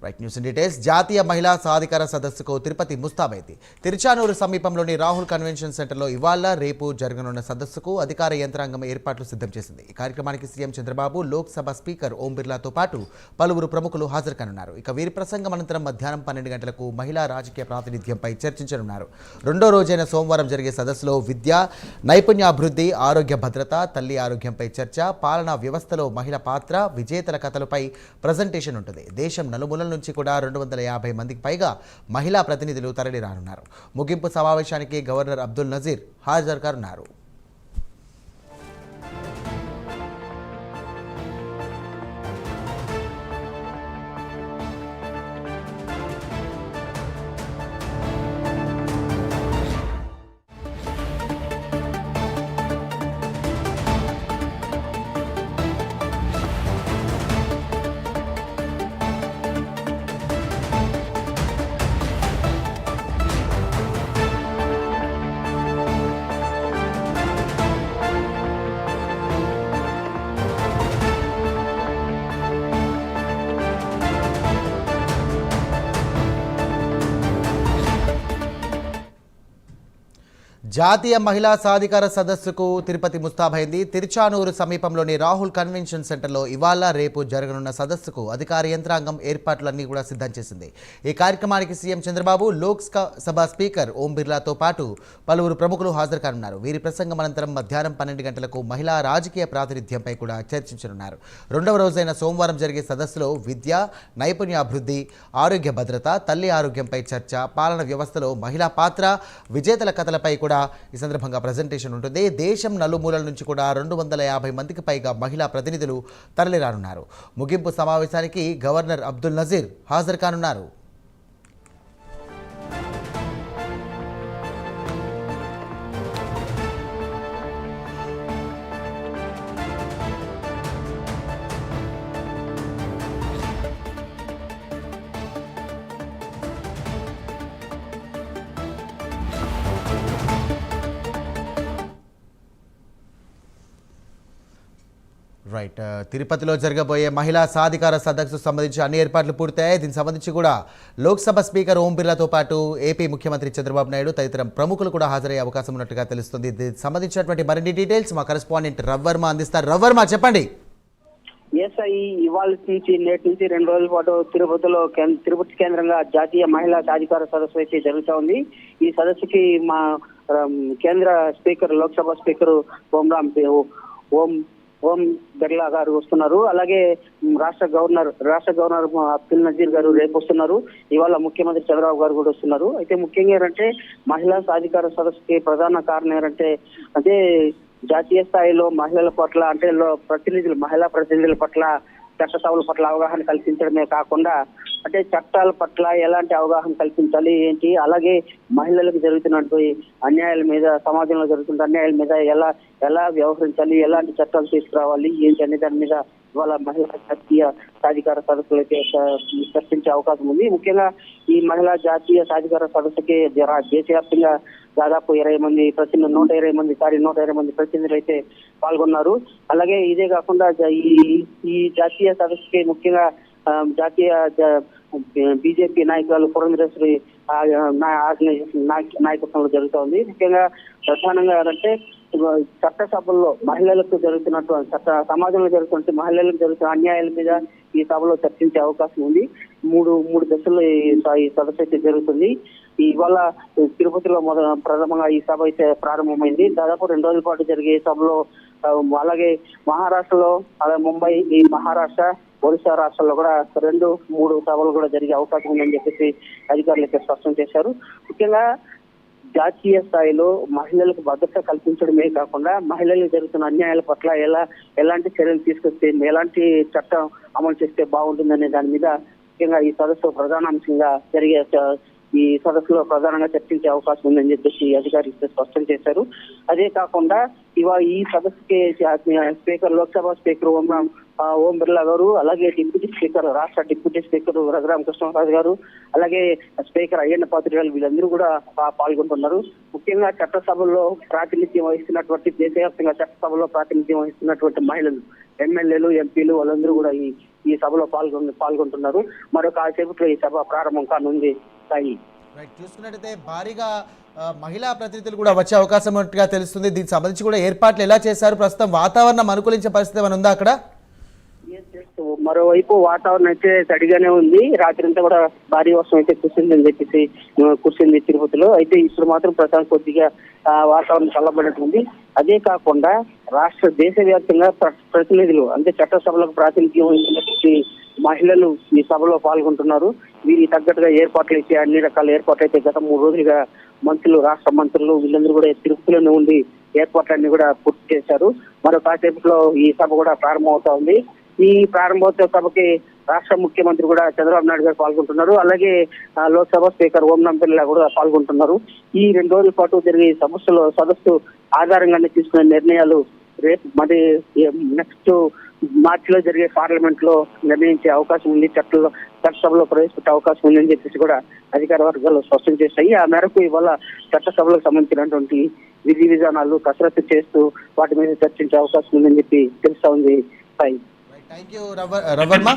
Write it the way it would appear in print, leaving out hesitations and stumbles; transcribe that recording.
Right news in details. జాతీయ మహిళా సాధికార సదస్సుకు తిరుపతి ముస్తాబైంది. తిరుచానూరు సమీపంలోని రాహుల్ కన్వెన్షన్ సెంటర్లో ఇవాళ రేపు జరగనున్న సదస్సుకు అధికార యంత్రాంగం ఏర్పాట్లు సిద్ధం చేసింది. ఈ కార్యక్రమానికి సీఎం చంద్రబాబు, లోక్సభ స్పీకర్ ఓం బిర్లాతో పాటు పలువురు ప్రముఖులు హాజరు కానున్నారు. ఇక వీరి ప్రసంగం అనంతరం మధ్యాహ్నం 12 గంటలకు మహిళా రాజకీయ ప్రాతినిధ్యంపై చర్చించనున్నారు. రెండో రోజైన సోమవారం జరిగే సదస్సులో విద్య, నైపుణ్యాభివృద్ధి, ఆరోగ్య భద్రత, తల్లి ఆరోగ్యంపై చర్చ, పాలనా వ్యవస్థలో మహిళ పాత్ర, విజేతల కథలపై ప్రజెంటేషన్ ఉంటుంది. దేశం నలుమూలల నుంచి కూడా 250 మందికి పైగా మహిళా ప్రతినిధులు తరలి రానున్నారు. ముగింపు సమావేశానికి గవర్నర్ అబ్దుల్ నజీర్ హాజరు కానున్నారు. జాతీయ మహిళా సాధికార సదస్సుకు తిరుపతి ముస్తాబైంది. తిరుచానూరు సమీపంలోని రాహుల్ కన్వెన్షన్ సెంటర్లో ఇవాళ రేపు జరగనున్న సదస్సుకు అధికార యంత్రాంగం ఏర్పాట్లన్నీ కూడా సిద్ధం చేసింది. ఈ కార్యక్రమానికి సీఎం చంద్రబాబు, లోక్సభ స్పీకర్ ఓం బిర్లాతో పాటు పలువురు ప్రముఖులు హాజరు కానున్నారు. వీరి ప్రసంగం అనంతరం మధ్యాహ్నం 12 గంటలకు మహిళా రాజకీయ ప్రాతినిధ్యంపై కూడా చర్చించనున్నారు. రెండవ రోజైన సోమవారం జరిగే సదస్సులో విద్య, నైపుణ్యాభివృద్ధి, ఆరోగ్య భద్రత, తల్లి ఆరోగ్యంపై చర్చ, పాలన వ్యవస్థలో మహిళా పాత్ర, విజేతల కథలపై కూడా ఈ సందర్భంగా ప్రజెంటేషన్ ఉంటుంది. దేశం నలుమూలల నుంచి కూడా 250 మందికి పైగా మహిళా ప్రతినిధులు తరలిరానున్నారు. ముగింపు సమావేశానికి గవర్నర్ అబ్దుల్ నజీర్ హాజరు కానున్నారు. రైట్, తిరుపతిలో జరగబోయే మహిళా సాధికార సదస్సు సంబంధించి అన్ని ఏర్పాట్లు పూర్తయ్యాయి. దీనికి సంబంధించి కూడా లోక్సభ స్పీకర్ ఓం బిర్లాతో పాటు ఏపీ ముఖ్యమంత్రి చంద్రబాబు నాయుడు తదితర ప్రముఖులు కూడా హాజరయ్యే అవకాశం ఉన్నట్టుగా తెలుస్తుంది. దీనికి సంబంధించినటువంటి మరిన్ని డీటెయిల్స్ మా కరెస్పాండెంట్ రవ్వర్మ అందిస్తారు. రవ్వర్మ, చెప్పండి. ఇవాళ నుంచి నేటి నుంచి 2 రోజుల పాటు తిరుపతి కేంద్రంగా జాతీయ మహిళా సాధికార సదస్సు అయితే జరుగుతూ ఉంది. ఈ సదస్సుకి మా కేంద్ర స్పీకర్, లోక్సభ స్పీకర్ ఓం బిర్లా గారు వస్తున్నారు. అలాగే రాష్ట్ర గవర్నర్ అబ్దుల్ నజీర్ గారు రేపు వస్తున్నారు. ఇవాళ ముఖ్యమంత్రి చంద్రబాబు గారు కూడా వస్తున్నారు. అయితే ముఖ్యంగా ఏంటంటే మహిళా సాధికార సదస్సుకి ప్రధాన కారణం ఏంటంటే అదే జాతీయ స్థాయిలో మహిళల పట్ల అంటే మహిళా ప్రతినిధుల పట్ల చట్టసభల పట్ల అవగాహన కల్పించడమే కాకుండా అంటే చట్టాల పట్ల ఎలాంటి అవగాహన కల్పించాలి ఏంటి, అలాగే మహిళలకు జరుగుతున్నటువంటి అన్యాయాల మీద, సమాజంలో జరుగుతున్న అన్యాయాల మీద ఎలా వ్యవహరించాలి, ఎలాంటి చట్టాలు తీసుకురావాలి ఏంటి అనే దాని మీద ఇవాళ మహిళా జాతీయ సాధికార సదస్సులు అయితే చర్చించే అవకాశం ఉంది. ముఖ్యంగా ఈ మహిళా జాతీయ సాధికార సదస్సుకి దేశవ్యాప్తంగా దాదాపు 120 మంది ప్రతినిధులు అయితే పాల్గొన్నారు. అలాగే ఇదే కాకుండా ఈ జాతీయ సదస్సుకి ముఖ్యంగా జాతీయ బీజేపీ నాయకురాలు పురంధరేశ్వరి నాయకత్వంలో జరుగుతోంది. ముఖ్యంగా ప్రధానంగా అంటే చట్టసభల్లో మహిళలకు జరుగుతున్నటువంటి సమాజంలో జరుగుతున్న మహిళలకు జరుగుతున్న అన్యాయాల మీద ఈ సభలో చర్చించే అవకాశం ఉంది. మూడు దశల్లో ఈ సదస్సు అయితే జరుగుతుంది. ఇవాళ తిరుపతిలో ప్రథమంగా ఈ సభ అయితే ప్రారంభమైంది. దాదాపు 2 రోజుల పాటు జరిగే సభలో అలాగే మహారాష్ట్రలో, అలాగే ముంబై, ఈ మహారాష్ట్ర, ఒడిశా రాష్ట్రాల్లో కూడా 2-3 సభలు కూడా జరిగే అవకాశం ఉందని చెప్పేసి అధికారులు అయితే స్పష్టం చేశారు. ముఖ్యంగా జాతీయ స్థాయిలో మహిళలకు భద్రత కల్పించడమే కాకుండా మహిళలకు జరుగుతున్న అన్యాయాల పట్ల ఎలాంటి చర్యలు తీసుకొస్తే, ఎలాంటి చట్టం అమలు చేస్తే బాగుంటుందనే దాని మీద ముఖ్యంగా ఈ సదస్సు ప్రధానాంశంగా జరిగే ఈ సదస్సులో ప్రధానంగా చర్చించే అవకాశం ఉందని చెప్పేసి అధికారులు స్పష్టం చేశారు. అదే కాకుండా ఇవాళ ఈ సదస్సుకి స్పీకర్, లోక్సభ స్పీకర్ ఓం బిర్లా గారు, అలాగే రాష్ట్ర డిప్యూటీ స్పీకర్ రఘురామ కృష్ణరాజు గారు, అలాగే స్పీకర్ అయ్యన్న పాత్రుడు గారు, వీళ్ళందరూ కూడా పాల్గొంటున్నారు. ముఖ్యంగా చట్టసభల్లో ప్రాతినిధ్యం వహిస్తున్నటువంటి, దేశవ్యాప్తంగా చట్టసభలో ప్రాతినిధ్యం వహిస్తున్నటువంటి మహిళలు ఎమ్మెల్యేలు, ఎంపీలు వాళ్ళందరూ కూడా ఈ సభలో పాల్గొంటున్నారు. మరో కాసేపట్లో ఈ సభ ప్రారంభం కానుంది. సాయి, చూసుకున్నట్టయితే భారీగా మహిళా ప్రతినిధులు కూడా వచ్చే అవకాశం ఉన్నట్టుగా తెలుస్తుంది. దీనికి సంబంధించి కూడా ఏర్పాట్లు ఎలా చేశారు? ప్రస్తుతం వాతావరణం అనుకూలించే పరిస్థితి ఏమైనా ఉందా అక్కడ? మరోవైపు వాతావరణం అయితే తడిగానే ఉంది. రాత్రి అంతా కూడా భారీ వర్షం అయితే కురిసింది తిరుపతిలో. అయితే ఇప్పుడు మాత్రం ప్రస్తుతం కొద్దిగా వాతావరణం చల్లబడినట్టుంది. అదే కాకుండా దేశవ్యాప్తంగా ప్రతినిధులు అంటే చట్టసభలకు ప్రాతినిధ్యం వహించినటువంటి మహిళలు ఈ సభలో పాల్గొంటున్నారు. వీరికి తగ్గట్టుగా ఏర్పాట్లు అయితే అన్ని రకాల ఏర్పాట్లు అయితే గత 3 రోజులుగా మంత్రులు, రాష్ట్ర మంత్రులు వీళ్ళందరూ కూడా తిరుపతిలోనే ఉండి ఏర్పాట్లన్నీ కూడా పూర్తి చేశారు. మరో కాసేపట్లో ఈ సభ కూడా ప్రారంభమవుతా ఉంది. ఈ ప్రారంభోత్సవ సభకి రాష్ట్ర ముఖ్యమంత్రి కూడా చంద్రబాబు నాయుడు గారు పాల్గొంటున్నారు. అలాగే లోక్సభ స్పీకర్ ఓం బిర్లా కూడా పాల్గొంటున్నారు. ఈ 2 రోజుల పాటు జరిగే సదస్సు ఆధారంగానే తీసుకునే నిర్ణయాలు రేపు మరి నెక్స్ట్ మార్చిలో జరిగే పార్లమెంట్ లో నిర్ణయించే అవకాశం ఉంది. చట్టసభలో ప్రవేశపెట్టే అవకాశం ఉందని చెప్పేసి కూడా అధికార వర్గాలు స్పష్టం చేశాయి. ఆ మేరకు ఇవాళ చట్టసభలకు సంబంధించినటువంటి విధి విధానాలు కసరత్తు చేస్తూ వాటి మీద చర్చించే అవకాశం ఉందని చెప్పి తెలుస్తా ఉంది. Thank you రవర్మ.